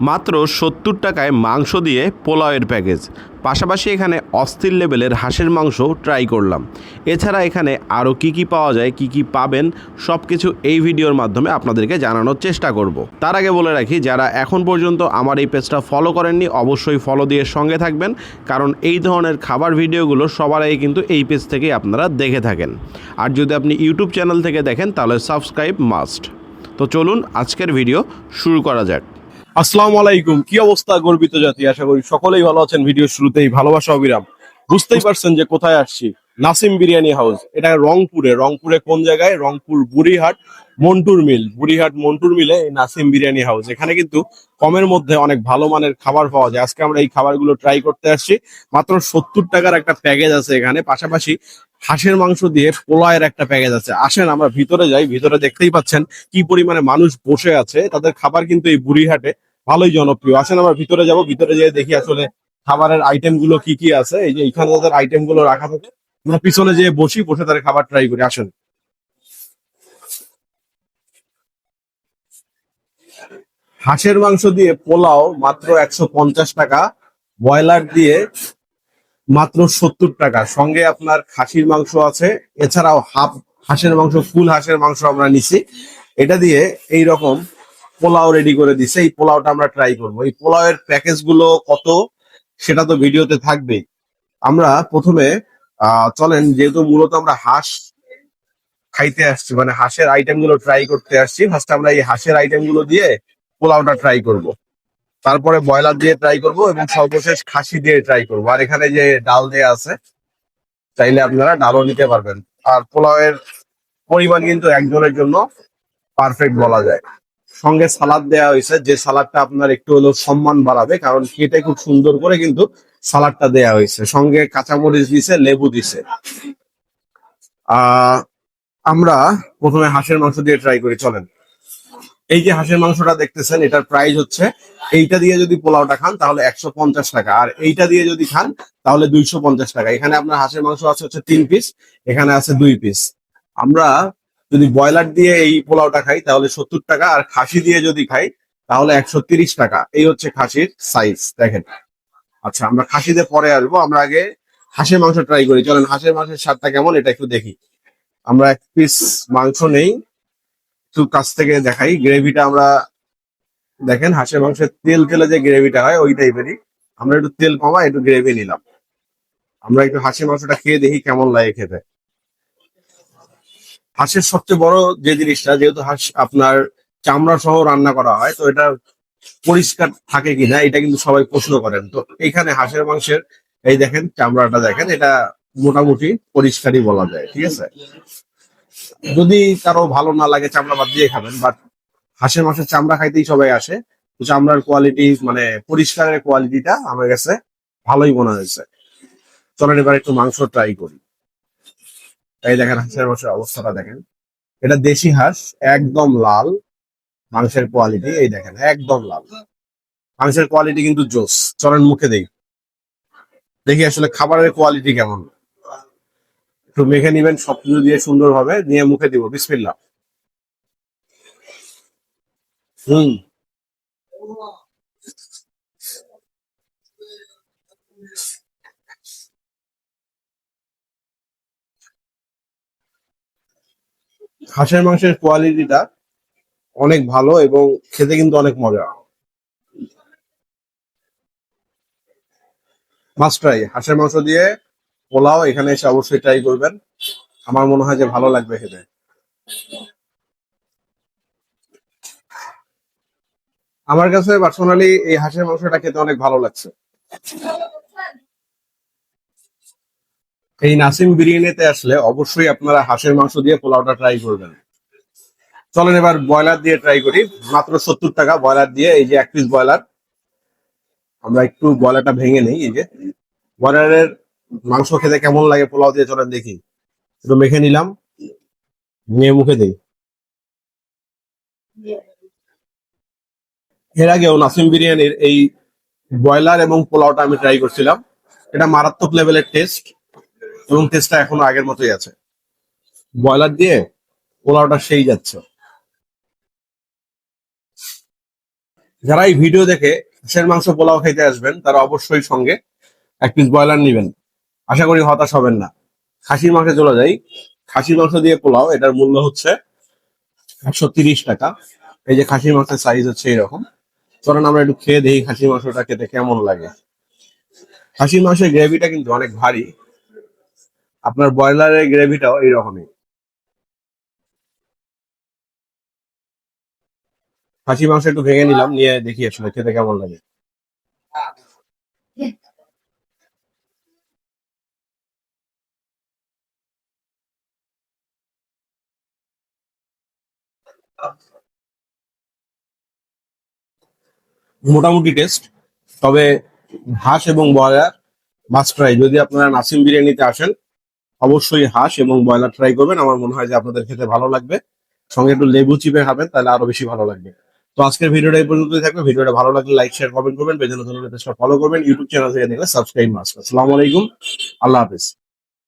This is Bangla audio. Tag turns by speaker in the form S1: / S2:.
S1: মাত্র ৭০ টাকায় মাংস দিয়ে পোলাওয়ের প্যাকেজ, পাশাপাশি এখানে অস্থির লেভেলের হাঁসের মাংস ট্রাই করলাম। এছাড়া এখানে আরও কি কি পাওয়া যায়, কি কি পাবেন, সব কিছু এই ভিডিওর মাধ্যমে আপনাদেরকে জানানোর চেষ্টা করব। তার আগে বলে রাখি, যারা এখন পর্যন্ত আমার এই পেজটা ফলো করেননি অবশ্যই ফলো দিয়ে সঙ্গে থাকবেন, কারণ এই ধরনের খাবার ভিডিওগুলো সবার আগে কিন্তু এই পেজ থেকেই আপনারা দেখে থাকেন। আর যদি আপনি ইউটিউব চ্যানেল থেকে দেখেন তাহলে সাবস্ক্রাইব মাস্ট। তো চলুন আজকের ভিডিও শুরু করা যাক।
S2: আসসালামু আলাইকুম। কি অবস্থা গর্বিত জাতি? আশা করি সকলেই ভালো আছেন। ভিডিও শুরুতেই ভালোবাসা অবিরাম। বুঝতেই পারছেন যে কোথায় আসছি। নাসিম বিরিয়ানি হাউস। এটা রংপুরে কোন জায়গায়? রংপুর বুড়িহাট মন্টুর মিলে এই নাসিম বিরিয়ানি হাউস। এখানে কিন্তু কমের মধ্যে অনেক ভালো মানের খাবার পাওয়া যায়। আজকে আমরা এই খাবারগুলো ট্রাই করতে আসছি। মাত্র ৭০ টাকার একটা প্যাকেজ আছে এখানে, পাশাপাশি হাঁসের মাংস দিয়ে পোলাওয়ের একটা প্যাকেজ আছে। আসেন আমরা ভিতরে যাই। ভিতরে দেখতেই পাচ্ছেন কি পরিমাণে মানুষ বসে আছে। তাদের খাবার কিন্তু এই বুড়িহাটে ভালোই জনপ্রিয়। আসেন আমরা ভিতরে যাব, ভিতরে যেয়ে দেখি আসলে খাবারের আইটেম গুলো কি কি আছে। এই যে এখানে তাদের আইটেম গুলো রাখা থাকে, আমরা পিছনে যেয়ে বসে তাদের খাবার ট্রাই করি। আসেন। হাঁসের মাংস দিয়ে পোলাও মাত্র ১৫০ টাকা, ব্রয়লার দিয়ে মাত্র ৭০ টাকা, সঙ্গে আপনার খাসির মাংস আছে, এছাড়াও হাফ হাঁসের মাংস, ফুল হাঁসের মাংস আমরা নিছি। এটা দিয়ে এই রকম পোলাও রেডি করে দিছে। এই পোলাওটা আমরা ট্রাই করবো। এই পোলাওয়ের প্যাকেজ গুলো কত সেটা তো ভিডিওতে থাকবেই। আমরা প্রথমে চলেন, যেহেতু মূলত আমরা হাঁস খাইতে আসছি, মানে হাঁসের আইটেম গুলো ট্রাই করতে আসছি, ফার্স্ট আমরা এই হাঁসের আইটেম গুলো দিয়ে পোলাওটা ট্রাই করব। তারপরে ব্রয়লার দিয়ে ট্রাই করব এবং সর্বশেষ খাসি দিয়ে ট্রাই করব। আর এখানে যে ডাল দেয়া আছে, চাইলে আপনারা ডালও নিতে পারবেন। আর পোলাওয়ের পরিমাণ কিন্তু একজনের জন্য পারফেক্ট বলা যায়। সঙ্গে সালাদ দেওয়া হয়েছে, যে সালাদটা আপনার একটু হলেও সম্মান বাড়াবে, কারণ কেটে খুব সুন্দর করে কিন্তু সালাদটা দেওয়া হয়েছে। সঙ্গে কাঁচামরিচ দিছে, লেবু দিছে। আহ আমরা প্রথমে হাঁসের মাংস দিয়ে ট্রাই করি, চলেন। এই যে হাঁসের মাংসটা দেখতেছেন, এটার প্রাইস হচ্ছে, এইটা দিয়ে যদি পোলাওটা খান তাহলে ১৫০ টাকা, আর এইটা দিয়ে যদি খান তাহলে ২৫০ টাকা। এখানে আপনার হাঁসের মাংস আছে হচ্ছে ৩ পিস, এখানে আছে 2 পিস। আমরা যদি ব্রয়লার দিয়ে এই পোলাওটা খাই তাহলে ৭০ টাকা, আর খাসি দিয়ে যদি খাই তাহলে ১৩০ টাকা। এই হচ্ছে খাসির সাইজ, দেখেন। আচ্ছা, আমরা খাসিতে পরে আসবো, আমরা আগে হাঁসের মাংস ট্রাই করি। চলেন হাঁসের মাংসের স্বাদটা কেমন এটা একটু দেখি। আমরা 1 পিস মাংস নেই, একটু কাছ থেকে দেখাই। গ্রেভিটা আমরা দেখেন, হাঁসের মাংসের তেল তেলে যে গ্রেভিটা হয় ওই টাইপেরই। আমরা একটু তেল কমা একটু গ্রেভি নিলাম। আমরা একটু হাঁসের মাংসটা খেয়ে দেখি কেমন লাগে খেতে। হাঁসের সবচেয়ে বড় যে জিনিসটা, যেহেতু হাঁস আপনার চামড়া সহ রান্না করা হয়, তো এটা পরিষ্কার থাকে কিনা এটা কিন্তু সবাই প্রশ্ন করেন। তো এইখানে হাঁসের মাংসের এই দেখেন চামড়াটা দেখেন, এটা মোটামুটি পরিষ্কারই বলা যায়, ঠিক আছে। যদি কারো ভালো না লাগে চামড়া বাদ দিয়ে খাবেন, বাট হাঁসের মাংসের চামড়া খাইতেই সবাই আসে। তো চামড়ার কোয়ালিটি, মানে পরিষ্কারের কোয়ালিটিটা আমার কাছে ভালোই মনে হয়েছে। চলেন এবার একটু মাংস ট্রাই করি। এই দেখেন হাঁসের মাংসের অবস্থাটা দেখেন। এটা দেশি হাঁস, একদম লাল মাংসের কোয়ালিটি। এই দেখেন একদম লাল মাংসের কোয়ালিটি, কিন্তু জোস। চলেন মুখে দেই, দেখি আসলে খাবারের কোয়ালিটি কেমন। একটু মেখে নিবেন সবকিছু দিয়ে সুন্দরভাবে, নিয়ে মুখে দিব। বিসমিল্লাহ। হুম, হাঁসের মাংসের কোয়ালিটিটা অনেক ভালো এবং খেতে কিন্তু অনেক মজা। মাস্ট ট্রাই হাঁসের মাংস দিয়ে পোলাও, এখানে এসে অবশ্যই ট্রাই করবেন। আমার মনে হয় যে ভালো লাগবে খেতে। আমার কাছে পার্সোনালি এই হাঁসের মাংসটা খেতে অনেক ভালো লাগছে। এই নাসিম বিরিয়ানিতে আসলে অবশ্যই আপনারা হাঁসের মাংস দিয়ে পোলাওটা ট্রাই করবেন। চলেন এবার ব্রয়লার দিয়ে ট্রাই করি। মাত্র ৭০ টাকা ব্রয়লার দিয়ে। এই যে 1 পিস ব্রয়লার, আমরা একটু ব্রয়লারটা ভেঙে নেই। এই যে ব্রয়লারের মাংস খেতে কেমন লাগে পোলাও দিয়ে, চলেন দেখি। একটু মেখে নিলাম, নিয়ে মুখে দিই। এর আগেও নাসিম বিরিয়ানির এই ব্রয়লার এবং পোলাওটা আমি ট্রাই করছিলাম। এটা মারাত্মক লেভেলের টেস্ট, এবং টেস্টটা এখনো আগের মতোই আছে। ব্রয়লার দিয়ে পোলাওটা সেই যাচ্ছে। যারা এই ভিডিও দেখে হাঁসের মাংস পোলাও খেতে আসবেন তারা অবশ্যই সঙ্গে 1 পিস ব্রয়লার নিবেন। আশা করি হতাশ হবেন না। খাসির মাংসে চলে যাই। খাসির মাংস দিয়ে পোলাও, এটার মূল্য হচ্ছে 130 টাকা। এই যে খাসির মাংসের সাইজ হচ্ছে এরকম। চলেন আমরা একটু খেয়ে দেখি খাসির মাংসটা খেতে কেমন লাগে। খাসির মাংসের গ্রেভিটা কিন্তু অনেক ভারী, আপনার ব্রয়লারের গ্রেভিটাও এইরকমই। খাসির মাংস একটু ভেঙে নিলাম, নিয়ে দেখি আসলে খেতে কেমন লাগে। মোটামুটি টেস্ট, তবে হাঁস এবং ব্রয়লার মাস্ট ট্রাই। যদি আপনারা নাসিম বিরিয়ানিতে আসেন অবশ্যই হাঁস এবং ব্রয়লার ট্রাই করবেন, আমার মনে হয় যে আপনাদের খেতে ভালো লাগবে। সঙ্গে একটু লেবু চিপে খাবেন, তাহলে আরো বেশি ভালো লাগবে। তো আজকের ভিডিওটা এই পর্যন্তই থাকবে। ভিডিওটা ভালো লাগলে লাইক শেয়ার কমেন্ট করবেন, পেজে নতুন হলে পেজটা ফলো করবেন, ইউটিউব চ্যানেল থেকে দেখলে সাবস্ক্রাইব মাস্ট। আসসালামু আলাইকুম, আল্লাহ হাফেজ।